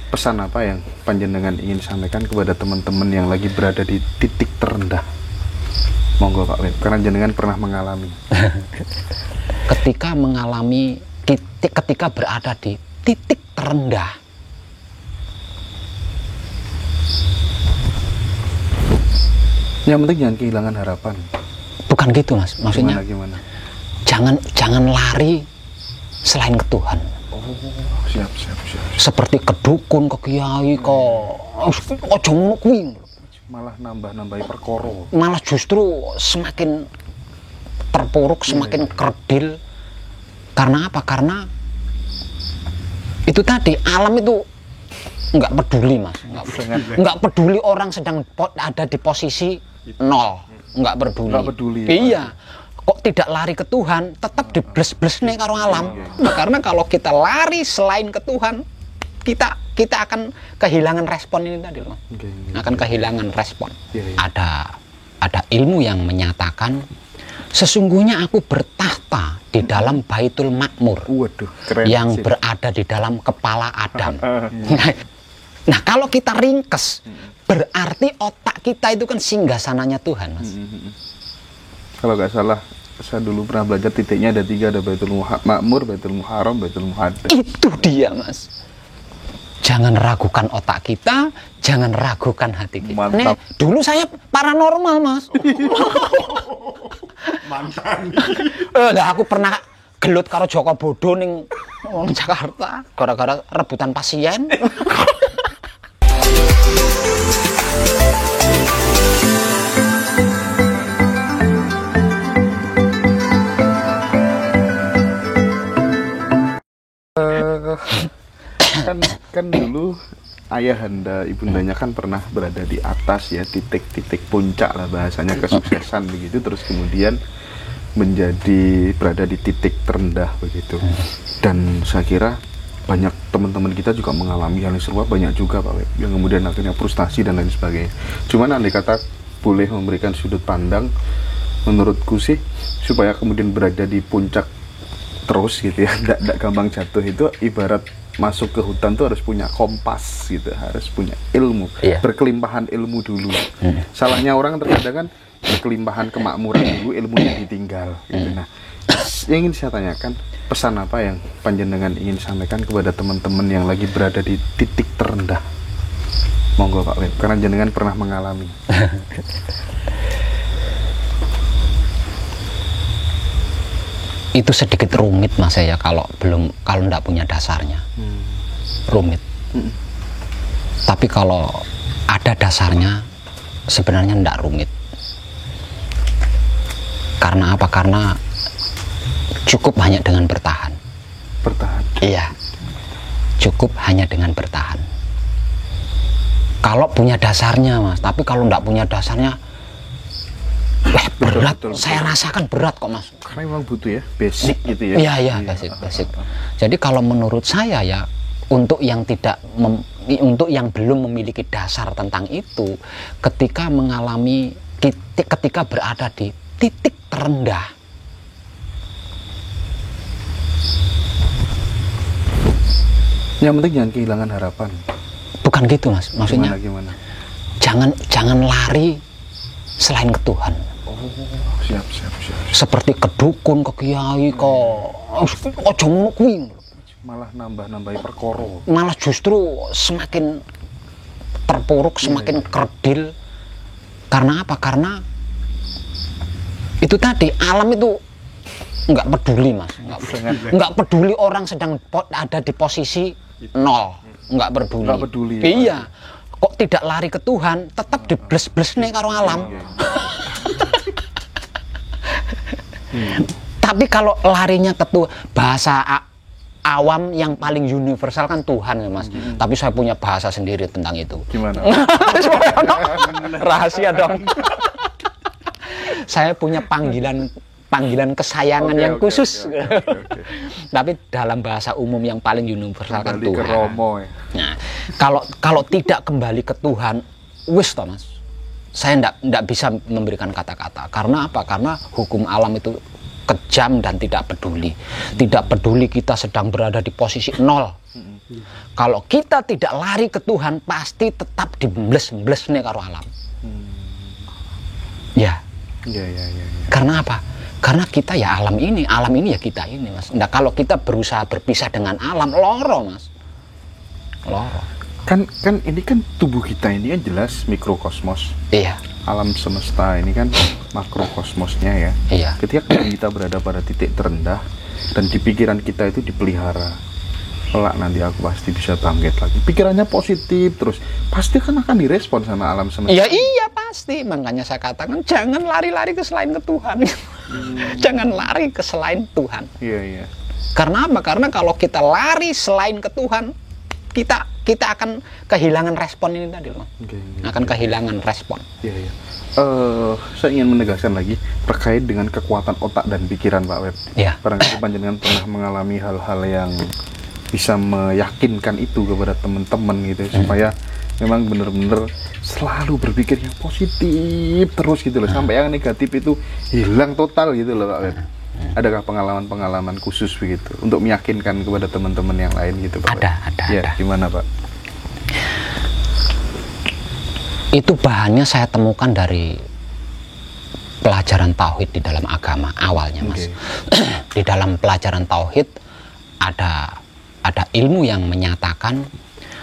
pesan apa yang panjenengan ingin sampaikan kepada teman-teman yang lagi berada di titik terendah? Monggo Pak Web, karena jenengan pernah mengalami. Ketika berada di titik terendah, yang penting jangan kehilangan harapan. bukan gitu Mas, maksudnya Gimana? jangan lari selain ke Tuhan. Siap. Seperti ke dukun, ke kiai, ke ojo ngono kuwi. Malah nambahi perkoro. Malah justru semakin terpuruk, semakin kerdil. Karena apa? Karena itu tadi, alam itu nggak peduli Mas, nggak peduli orang sedang ada di posisi nol, nggak peduli. Iya, kok tidak lari ke Tuhan, tetap dibles-bles nih karo alam. Karena kalau kita lari selain ke Tuhan, kita akan kehilangan respon ini tadi loh. Akan kehilangan respon. Ada ilmu yang menyatakan sesungguhnya aku bertahta di dalam Baitul Makmur. Waduh, keren yang sih. berada di dalam kepala Adam. Nah, kalau kita ringkes, berarti otak kita itu kan singgasananya Tuhan, Mas. Kalau nggak salah, saya dulu pernah belajar titiknya ada 3, ada Baitul Makmur, Baitul Muharram, Baitul Muhaddas. Itu dia, Mas. Jangan ragukan otak kita, jangan ragukan hati kita. Mantap. Dulu saya paranormal, Mas. Mantan. Lah aku pernah gelut karo Joko Bodo ning Jakarta gara-gara rebutan pasien. kan dulu ayahanda ibundanya kan pernah berada di atas ya, titik-titik puncak lah bahasanya kesuksesan begitu, terus kemudian berada di titik terendah begitu. Dan saya kira banyak teman-teman kita juga mengalami hal yang serupa, banyak juga Pak Web yang kemudian akhirnya frustasi dan lain sebagainya. Cuman andai kata boleh memberikan sudut pandang, menurutku sih supaya kemudian berada di puncak terus gitu ya, tidak gampang jatuh, itu ibarat masuk ke hutan tuh harus punya kompas gitu, harus punya ilmu, berkelimpahan ilmu dulu. Salahnya orang terkadang kan berkelimpahan kemakmuran dulu, ilmunya ditinggal gitu. Nah, yang ingin saya tanyakan, pesan apa yang panjenengan ingin sampaikan kepada teman-teman yang lagi berada di titik terendah? Monggo Pak Web, karena jenengan pernah mengalami. Itu sedikit rumit Mas ya, kalau enggak punya dasarnya. Rumit. Tapi kalau ada dasarnya sebenarnya enggak rumit. Karena apa? Karena cukup hanya dengan bertahan. Iya. Cukup hanya dengan bertahan. Kalau punya dasarnya Mas, tapi kalau enggak punya dasarnya berat. Betul. Saya rasakan berat kok Mas. Karena memang butuh ya basic gitu ya. Iya, basic. Jadi kalau menurut saya ya, untuk yang belum memiliki dasar tentang itu, ketika berada di titik terendah, yang penting jangan kehilangan harapan. Bukan gitu Mas, maksudnya Gimana? Jangan lari selain ke Tuhan. Siap. Seperti ke dukun, ke kiai, ke ojo ngono kuwi. Malah nambahi perkoro. Malah justru semakin terpuruk, semakin kerdil. Karena apa? Karena itu tadi, alam itu nggak peduli Mas, nggak peduli orang sedang ada di posisi nol, nggak peduli. Iya, kok tidak lari ke Tuhan, tetap dibles-bles nih karo alam. Tapi kalau larinya ke Tuhan, bahasa awam yang paling universal kan Tuhan ya Mas. Tapi saya punya bahasa sendiri tentang itu. Gimana? Rahasia dong. Saya punya panggilan kesayangan yang khusus. Tapi dalam bahasa umum yang paling universal kan Tuhan. Ke Romo, ya. Nah, kalau tidak kembali ke Tuhan, wis toh Mas. Saya enggak bisa memberikan kata-kata. Karena apa? Karena hukum alam itu kejam dan tidak peduli. Tidak peduli kita sedang berada di posisi nol. Kalau kita tidak lari ke Tuhan, pasti tetap dibles-bles nih karo alam. Ya. Ya. Karena apa? Karena kita ya alam ini ya kita ini, Mas. Nah, kalau kita berusaha berpisah dengan alam, loro, Mas. Loro. Kan ini kan tubuh kita ini kan jelas mikrokosmos. Iya. Alam semesta ini kan makrokosmosnya ya. Iya. Ketika kita berada pada titik terendah dan di pikiran kita itu dipelihara, kelak nanti aku pasti bisa bangkit lagi. Pikirannya positif terus, pasti kan akan direspon sama alam semesta. Iya pasti. Makanya saya katakan jangan lari-lari ke selain ke Tuhan. Jangan lari ke selain Tuhan. Iya. Karena apa? Karena kalau kita lari selain ke Tuhan, kita akan kehilangan respon ini tadi loh. Akan kehilangan respon. Iya. Saya ingin menegaskan lagi terkait dengan kekuatan otak dan pikiran Pak Web. Iya. Barangkali panjenengan pernah mengalami hal-hal yang bisa meyakinkan itu kepada teman-teman gitu supaya memang benar-benar selalu berpikir yang positif terus gitu loh, sampai yang negatif itu hilang total gitu loh Pak Web. Adakah pengalaman-pengalaman khusus begitu untuk meyakinkan kepada teman-teman yang lain gitu Pak? Ada. Ya, gimana Pak? Itu bahannya saya temukan dari pelajaran tauhid di dalam agama awalnya, Mas. Di dalam pelajaran tauhid ada ilmu yang menyatakan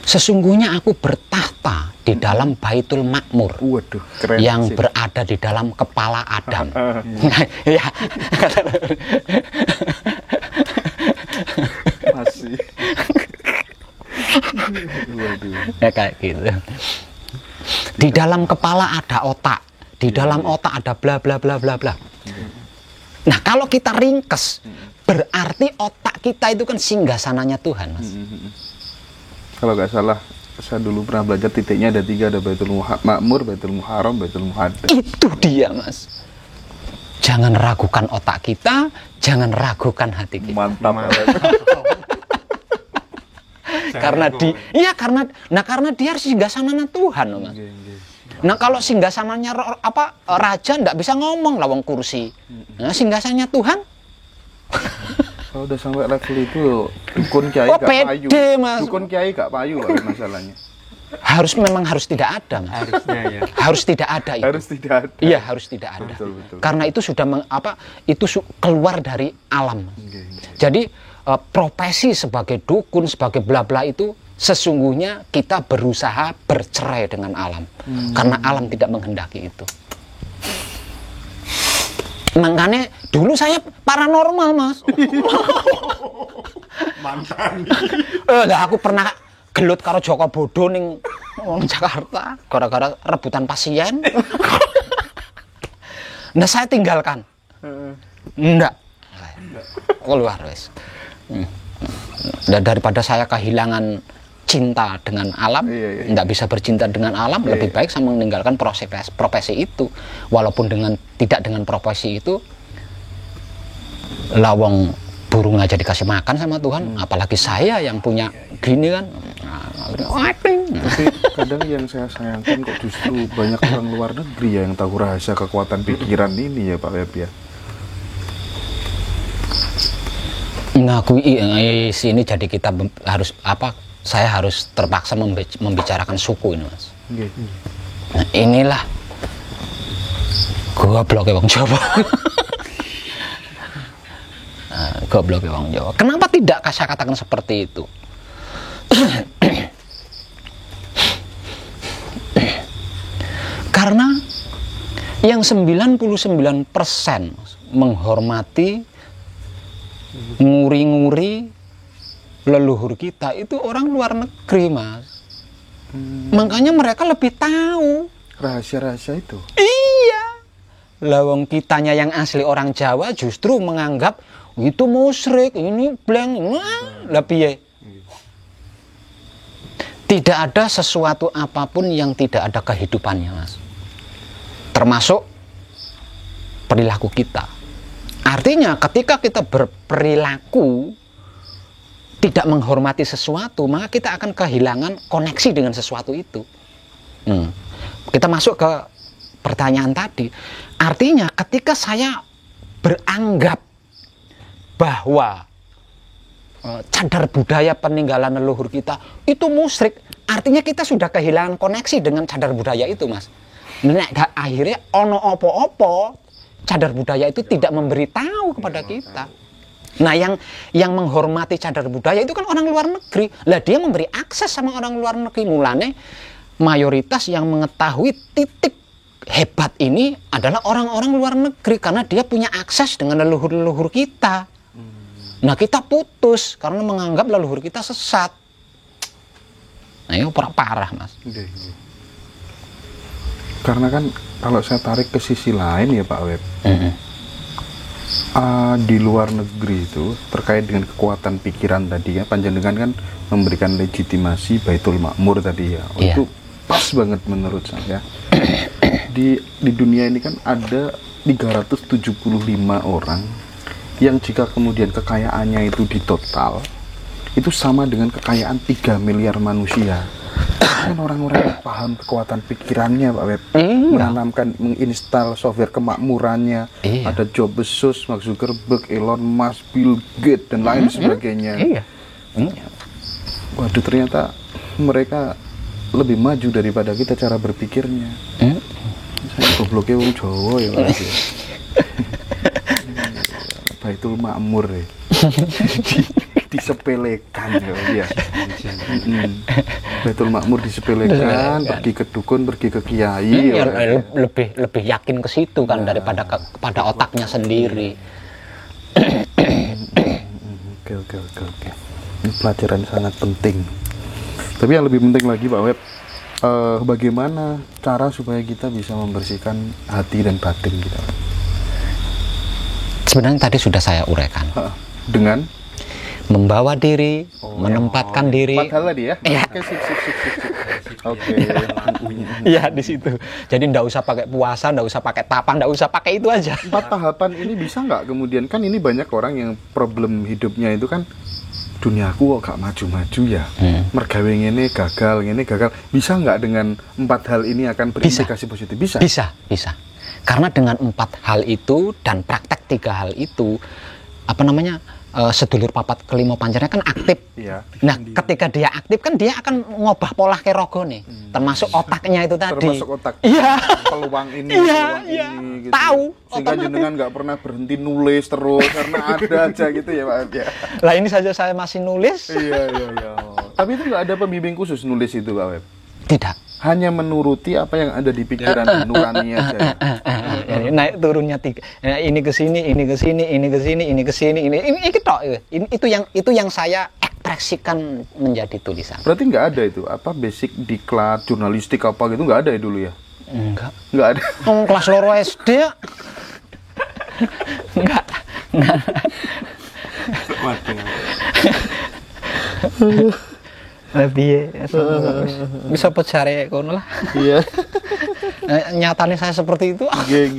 sesungguhnya aku bertahta di dalam Baitul Makmur. Waduh, keren yang sih. berada di dalam kepala Adam. Ya. Masih. Waduh. Ya kayak gitu. Di dalam kepala ada otak, di dalam otak ada bla bla bla bla bla. Nah, kalau kita ringkes, berarti otak kita itu kan singgasananya Tuhan, Mas. Kalau nggak salah, saya dulu pernah belajar titiknya ada 3, ada Baitul Makmur, Baitul Muharram, Baitul Muhaddas. Itu dia, Mas. Jangan ragukan otak kita, jangan ragukan hati kita. Mantap. Karena dia harus singgasananya Tuhan, Mas. Nah, kalau singgasananya raja ndak bisa ngomong lawang kursi. Nah, singgasananya Tuhan. Kalau udah sampai level itu, dukun kiai Oh, gak payu. pede, Mas. Dukun kiai gak payu Pak, masalahnya. Memang harus tidak ada, Mas. Harusnya ya. Harus tidak ada itu. Harus tidak ada. Iya, harus tidak ada. Betul. Karena itu sudah keluar dari alam. Jadi profesi sebagai dukun, sebagai bla bla itu sesungguhnya kita berusaha bercerai dengan alam. Karena alam tidak menghendaki itu. Makanya dulu saya paranormal, Mas. Mantan. Lah aku pernah gelut karo Joko Bodo ning Jakarta gara-gara rebutan pasien. Nah, saya tinggalkan. Enggak. Keluar wes. Dan daripada saya kehilangan cinta dengan alam, enggak bisa bercinta dengan alam, lebih baik saya meninggalkan profesi itu. Walaupun tidak dengan profesi itu, lawang burung aja dikasih makan sama Tuhan, apalagi saya yang punya gini kan. Tapi kadang yang saya sayangkan kok justru banyak orang luar negeri ya yang tahu rahasia kekuatan pikiran ini ya Pak Web ya. Nah, sini jadi kita harus saya harus terpaksa membicarakan suku ini, Mas. Nah, inilah goblok wong Jawa. Goblok wong Jawa. Kenapa tidak saya katakan seperti itu? Karena yang 99% menghormati, nguri-nguri leluhur kita itu orang luar negeri, Mas. Makanya mereka lebih tahu Rahasia-rahasia itu. iya. Lawang kitanya yang asli orang Jawa justru menganggap itu musyrik, ini blank, lebih. Tidak ada sesuatu apapun yang tidak ada kehidupannya, Mas. Termasuk perilaku kita. Artinya ketika kita berperilaku tidak menghormati sesuatu, maka kita akan kehilangan koneksi dengan sesuatu itu. Kita masuk ke pertanyaan tadi. Artinya ketika saya beranggap bahwa cadar budaya peninggalan leluhur kita itu musyrik, artinya kita sudah kehilangan koneksi dengan cadar budaya itu, Mas. Nek akhirnya ono opo-opo cadar budaya itu tidak memberitahu kepada kita. Nah, yang menghormati cadar budaya itu kan orang luar negeri. Lah dia memberi akses sama orang luar negeri. Mulane mayoritas yang mengetahui titik hebat ini adalah orang-orang luar negeri karena dia punya akses dengan leluhur-leluhur kita. Nah, kita putus karena menganggap leluhur kita sesat. Nah, ini parah, Mas. Karena kan kalau saya tarik ke sisi lain ya Pak Web, di luar negeri itu terkait dengan kekuatan pikiran tadi ya, panjenengan kan memberikan legitimasi Baitul Makmur tadi ya. Itu pas banget menurut saya. Di dunia ini kan ada 375 orang yang jika kemudian kekayaannya itu ditotal itu sama dengan kekayaan 3 miliar manusia. Kan orang-orang yang paham kekuatan pikirannya Pak Web, menanamkan, menginstal software kemakmurannya, ada Joe Bezos, Mark Zuckerberg, Elon Musk, Bill Gates dan lain sebagainya. Waduh, ternyata mereka lebih maju daripada kita cara berpikirnya. Saya gobloknya wong Jawa ya Pak. Baitul Makmur ya. Disepelekan ya. Baitul Makmur disepelekan, pergi ke dukun, pergi ke kiai. Lebih yakin ke situ kan daripada kepada otaknya sendiri. Oke. Ini pelajaran sangat penting. Tapi yang lebih penting lagi Pak Web, bagaimana cara supaya kita bisa membersihkan hati dan batin kita? Sebenarnya tadi sudah saya uraikan. Dengan membawa diri, menempatkan diri. 4 hal tadi ya? Iya. Oke, sip. Oke. Iya, di situ. Jadi ndak usah pakai puasa, ndak usah pakai tapan, ndak usah pakai itu aja. 4 tahapan ini bisa nggak kemudian, kan ini banyak orang yang problem hidupnya itu kan duniaku kok gak maju-maju ya, mergawe ngene gagal, bisa nggak dengan 4 hal ini akan berimplikasi positif? Bisa. Karena dengan 4 hal itu dan praktek 3 hal itu, sedulur papat kelima pancernya kan aktif. Nah, ketika dia aktif kan dia akan ngubah pola kerogo nih, termasuk otaknya itu tadi. Termasuk otak. Iya. Peluang ini, gitu. Tahu. Sehingga jenengan nggak pernah berhenti nulis terus karena ada aja gitu ya Pak ya. Lah ini saja saya masih nulis. Iya. Tapi itu nggak ada pembimbing khusus nulis itu Pak Web? Tidak. Hanya menuruti apa yang ada di pikiran nurani aja. Naik turunnya 3. Ini ke sini, ini ke sini, ini ke sini, ini ke sini, ini tok. Itu yang saya ekspresikan menjadi tulisan. Berarti nggak ada itu apa basic diklat, jurnalistik apa gitu nggak ada ya dulu ya? Nggak ada. Kelas loro SD ya. Enggak. Lebih bisa pecare kono lah. Iya. Nyatanya saya seperti itu. Geng.